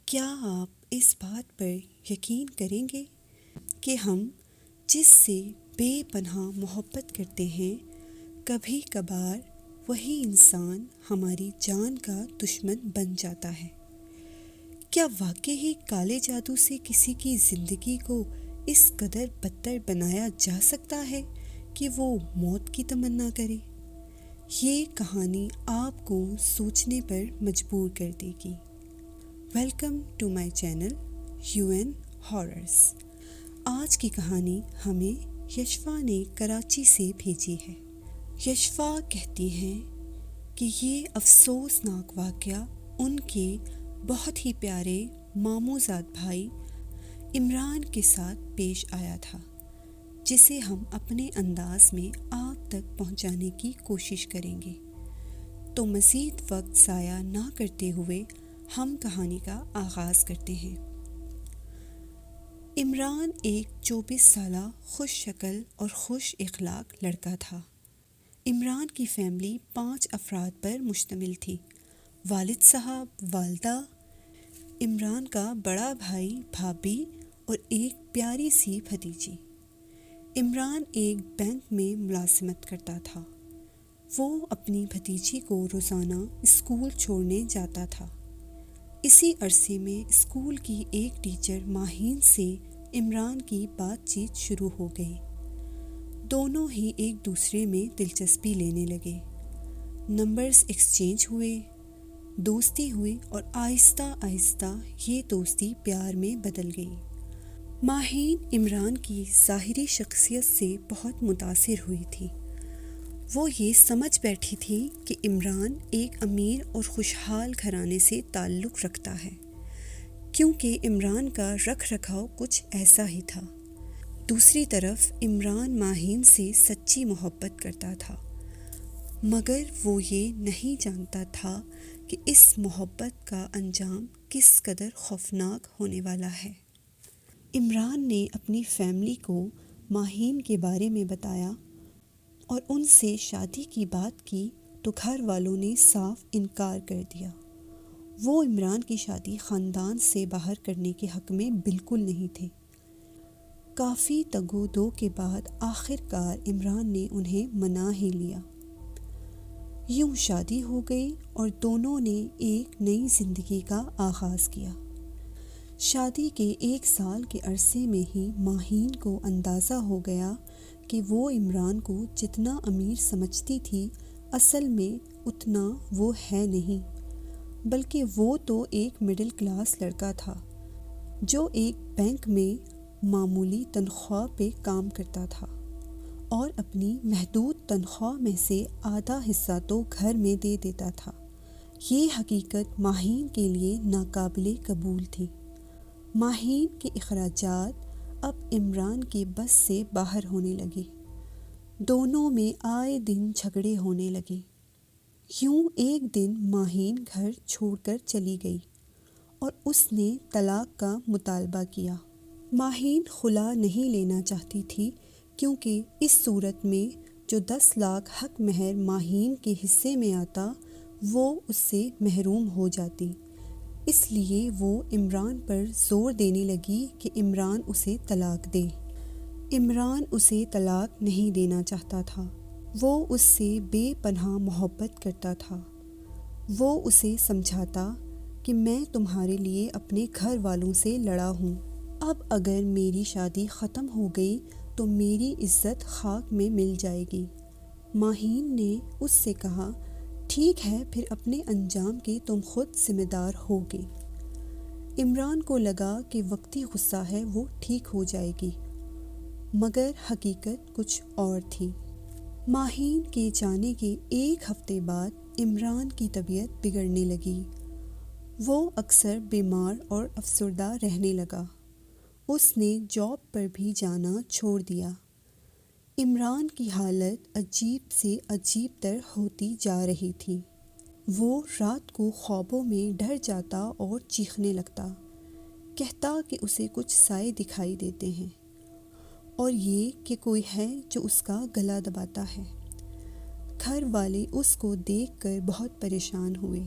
کیا آپ اس بات پر یقین کریں گے کہ ہم جس سے بے پناہ محبت کرتے ہیں کبھی کبھار وہی انسان ہماری جان کا دشمن بن جاتا ہے؟ کیا واقعی کالے جادو سے کسی کی زندگی کو اس قدر بدتر بنایا جا سکتا ہے کہ وہ موت کی تمنا کرے؟ یہ کہانی آپ کو سوچنے پر مجبور کر دے گی۔ Welcome to my channel UN horrors. آج کی کہانی ہمیں یشوا نے کراچی سے بھیجی ہے۔ یشوا کہتی ہیں کہ یہ افسوسناک واقعہ ان کے بہت ہی پیارے ماموزاد بھائی عمران کے ساتھ پیش آیا تھا، جسے ہم اپنے انداز میں آپ تک پہنچانے کی کوشش کریں گے۔ تو مزید وقت ضائع نہ کرتے ہوئے ہم کہانی کا آغاز کرتے ہیں۔ عمران ایک 24 سالہ خوش شکل اور خوش اخلاق لڑکا تھا۔ عمران کی فیملی 5 افراد پر مشتمل تھی: والد صاحب، والدہ، عمران کا بڑا بھائی، بھابھی اور ایک پیاری سی بھتیجی۔ عمران ایک بینک میں ملازمت کرتا تھا۔ وہ اپنی بھتیجی کو روزانہ اسکول چھوڑنے جاتا تھا۔ اسی عرصے میں اسکول کی ایک ٹیچر ماہین سے عمران کی بات چیت شروع ہو گئی۔ دونوں ہی ایک دوسرے میں دلچسپی لینے لگے۔ نمبرز ایکسچینج ہوئے، دوستی ہوئی اور آہستہ آہستہ یہ دوستی پیار میں بدل گئی۔ ماہین عمران کی ظاہری شخصیت سے بہت متاثر ہوئی تھی۔ وہ یہ سمجھ بیٹھی تھی کہ عمران ایک امیر اور خوشحال گھرانے سے تعلق رکھتا ہے، کیونکہ عمران کا رکھ رکھاؤ کچھ ایسا ہی تھا۔ دوسری طرف عمران ماہین سے سچی محبت کرتا تھا، مگر وہ یہ نہیں جانتا تھا کہ اس محبت کا انجام کس قدر خوفناک ہونے والا ہے۔ عمران نے اپنی فیملی کو ماہین کے بارے میں بتایا اور ان سے شادی کی بات کی تو گھر والوں نے صاف انکار کر دیا۔ وہ عمران کی شادی خاندان سے باہر کرنے کے حق میں بالکل نہیں تھے۔ کافی تگ و دو کے بعد آخر کار عمران نے انہیں منا ہی لیا۔ یوں شادی ہو گئی اور دونوں نے ایک نئی زندگی کا آغاز کیا۔ شادی کے 1 سال کے عرصے میں ہی ماہین کو اندازہ ہو گیا کہ وہ عمران کو جتنا امیر سمجھتی تھی اصل میں اتنا وہ ہے نہیں، بلکہ وہ تو ایک مڈل کلاس لڑکا تھا جو ایک بینک میں معمولی تنخواہ پہ کام کرتا تھا اور اپنی محدود تنخواہ میں سے آدھا حصہ تو گھر میں دے دیتا تھا۔ یہ حقیقت ماہین کے لیے ناقابل قبول تھی۔ ماہین کے اخراجات اب عمران کے بس سے باہر ہونے لگے۔ دونوں میں آئے دن جھگڑے ہونے لگے۔ یوں ایک دن ماہین گھر چھوڑ کر چلی گئی اور اس نے طلاق کا مطالبہ کیا۔ ماہین خلا نہیں لینا چاہتی تھی، کیونکہ اس صورت میں جو 10 لاکھ حق مہر ماہین کے حصے میں آتا وہ اس سے محروم ہو جاتی۔ اس لیے وہ عمران پر زور دینے لگی کہ عمران اسے طلاق دے۔ عمران اسے طلاق نہیں دینا چاہتا تھا۔ وہ اس سے بے پناہ محبت کرتا تھا۔ وہ اسے سمجھاتا کہ میں تمہارے لیے اپنے گھر والوں سے لڑا ہوں۔ اب اگر میری شادی ختم ہو گئی تو میری عزت خاک میں مل جائے گی۔ ماہین نے اس سے کہا، ٹھیک ہے، پھر اپنے انجام کے تم خود ذمہ دار ہوگے۔ عمران کو لگا کہ وقتی غصہ ہے وہ ٹھیک ہو جائے گی، مگر حقیقت کچھ اور تھی۔ ماہین کے جانے کے 1 ہفتے بعد عمران کی طبیعت بگڑنے لگی۔ وہ اکثر بیمار اور افسردہ رہنے لگا۔ اس نے جاب پر بھی جانا چھوڑ دیا۔ عمران کی حالت عجیب سے عجیب تر ہوتی جا رہی تھی۔ وہ رات کو خوابوں میں ڈر جاتا اور چیخنے لگتا، کہتا کہ اسے کچھ سائے دکھائی دیتے ہیں اور یہ کہ کوئی ہے جو اس کا گلا دباتا ہے۔ گھر والے اس کو دیکھ کر بہت پریشان ہوئے۔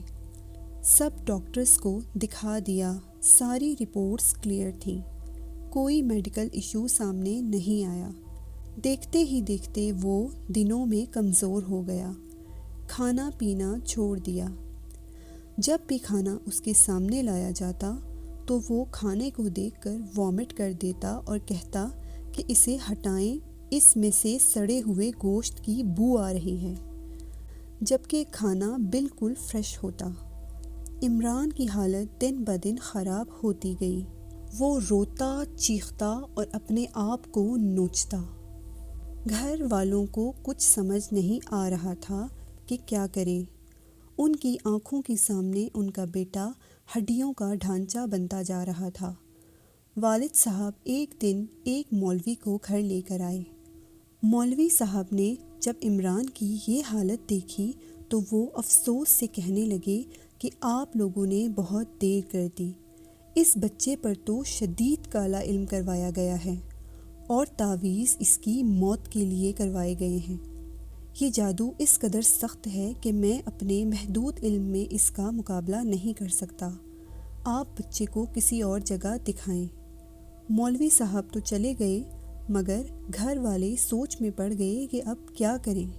سب ڈاکٹرز کو دکھا دیا ساری رپورٹس کلیئر تھیں، کوئی میڈیکل ایشو سامنے نہیں آیا۔ دیکھتے ہی دیکھتے وہ دنوں میں کمزور ہو گیا، کھانا پینا چھوڑ دیا۔ جب بھی کھانا اس کے سامنے لایا جاتا تو وہ کھانے کو دیکھ کر وامٹ کر دیتا اور کہتا کہ اسے ہٹائیں، اس میں سے سڑے ہوئے گوشت کی بو آ رہی ہے، جبکہ کھانا بالکل فریش ہوتا۔ عمران کی حالت دن بدن خراب ہوتی گئی، وہ روتا، چیختا اور اپنے آپ کو نوچتا۔ گھر والوں کو کچھ سمجھ نہیں آ رہا تھا کہ کیا کریں۔ ان کی آنکھوں کے سامنے ان کا بیٹا ہڈیوں کا ڈھانچہ بنتا جا رہا تھا۔ والد صاحب ایک دن ایک مولوی کو گھر لے کر آئے۔ مولوی صاحب نے جب عمران کی یہ حالت دیکھی تو وہ افسوس سے کہنے لگے کہ آپ لوگوں نے بہت دیر کر دی، اس بچے پر تو شدید کالا علم کروایا گیا ہے اور تعویذ اس کی موت کے لیے کروائے گئے ہیں۔ یہ جادو اس قدر سخت ہے کہ میں اپنے محدود علم میں اس کا مقابلہ نہیں کر سکتا، آپ بچے کو کسی اور جگہ دکھائیں۔ مولوی صاحب تو چلے گئے مگر گھر والے سوچ میں پڑ گئے کہ اب کیا کریں۔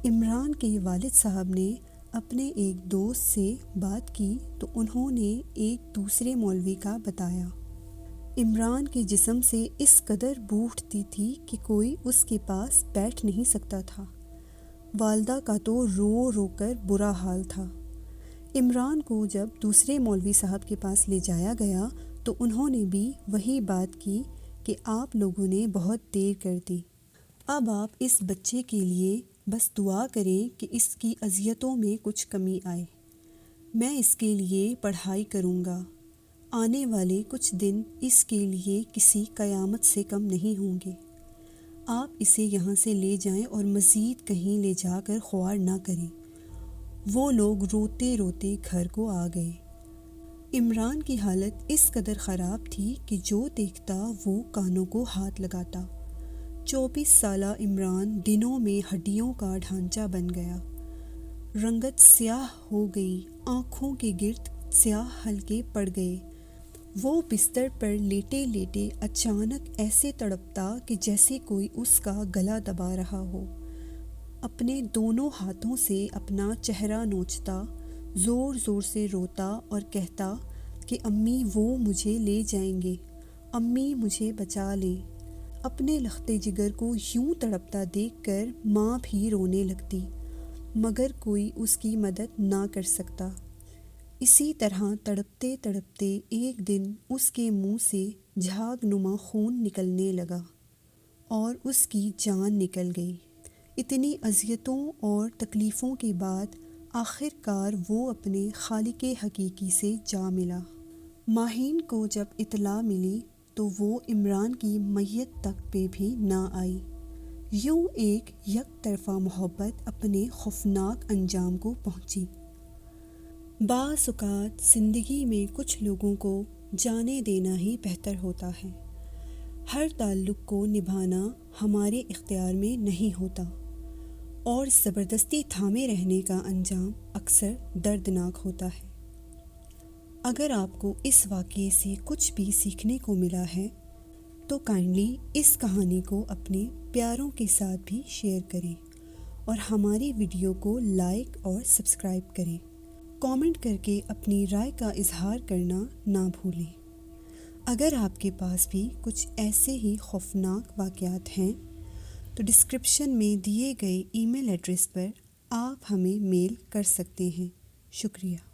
عمران کے والد صاحب نے اپنے ایک دوست سے بات کی تو انہوں نے ایک دوسرے مولوی کا بتایا۔ عمران کے جسم سے اس قدر بو اٹھتی تھی کہ کوئی اس کے پاس بیٹھ نہیں سکتا تھا۔ والدہ کا تو رو رو کر برا حال تھا۔ عمران کو جب دوسرے مولوی صاحب کے پاس لے جایا گیا تو انہوں نے بھی وہی بات کی کہ آپ لوگوں نے بہت دیر کر دی، اب آپ اس بچے کے لیے بس دعا کریں کہ اس کی اذیتوں میں کچھ کمی آئے، میں اس کے لیے پڑھائی کروں گا، آنے والے کچھ دن اس کے لیے کسی قیامت سے کم نہیں ہوں گے، آپ اسے یہاں سے لے جائیں اور مزید کہیں لے جا کر خوار نہ کریں۔ وہ لوگ روتے روتے گھر کو آ گئے۔ عمران کی حالت اس قدر خراب تھی کہ جو دیکھتا وہ کانوں کو ہاتھ لگاتا۔ 24 سالہ عمران دنوں میں ہڈیوں کا ڈھانچہ بن گیا، رنگت سیاہ ہو گئی، آنکھوں کے گرد سیاہ حلقے پڑ گئے۔ وہ بستر پر لیٹے لیٹے اچانک ایسے تڑپتا کہ جیسے کوئی اس کا گلا دبا رہا ہو، اپنے دونوں ہاتھوں سے اپنا چہرہ نوچتا، زور زور سے روتا اور کہتا کہ امی وہ مجھے لے جائیں گے، امی مجھے بچا لیں۔ اپنے لخت جگر کو یوں تڑپتا دیکھ کر ماں بھی رونے لگتی مگر کوئی اس کی مدد نہ کر سکتا۔ اسی طرح تڑپتے تڑپتے ایک دن اس کے منہ سے جھاگ نما خون نکلنے لگا اور اس کی جان نکل گئی۔ اتنی اذیتوں اور تکلیفوں کے بعد آخر کار وہ اپنے خالق حقیقی سے جا ملا۔ ماہین کو جب اطلاع ملی تو وہ عمران کی میت تک پہ بھی نہ آئی۔ یوں ایک یک طرفہ محبت اپنے خوفناک انجام کو پہنچی۔ بعض اوقات زندگی میں کچھ لوگوں کو جانے دینا ہی بہتر ہوتا ہے۔ ہر تعلق کو نبھانا ہمارے اختیار میں نہیں ہوتا اور زبردستی تھامے رہنے کا انجام اکثر دردناک ہوتا ہے۔ اگر آپ کو اس واقعے سے کچھ بھی سیکھنے کو ملا ہے تو کائنڈلی اس کہانی کو اپنے پیاروں کے ساتھ بھی شیئر کریں اور ہماری ویڈیو کو لائک اور سبسکرائب کریں۔ کامنٹ کر کے اپنی رائے کا اظہار کرنا نہ بھولیں۔ اگر آپ کے پاس بھی کچھ ایسے ہی خوفناک واقعات ہیں تو ڈسکرپشن میں دیے گئے ای میل ایڈریس پر آپ ہمیں میل کر سکتے ہیں۔ شکریہ۔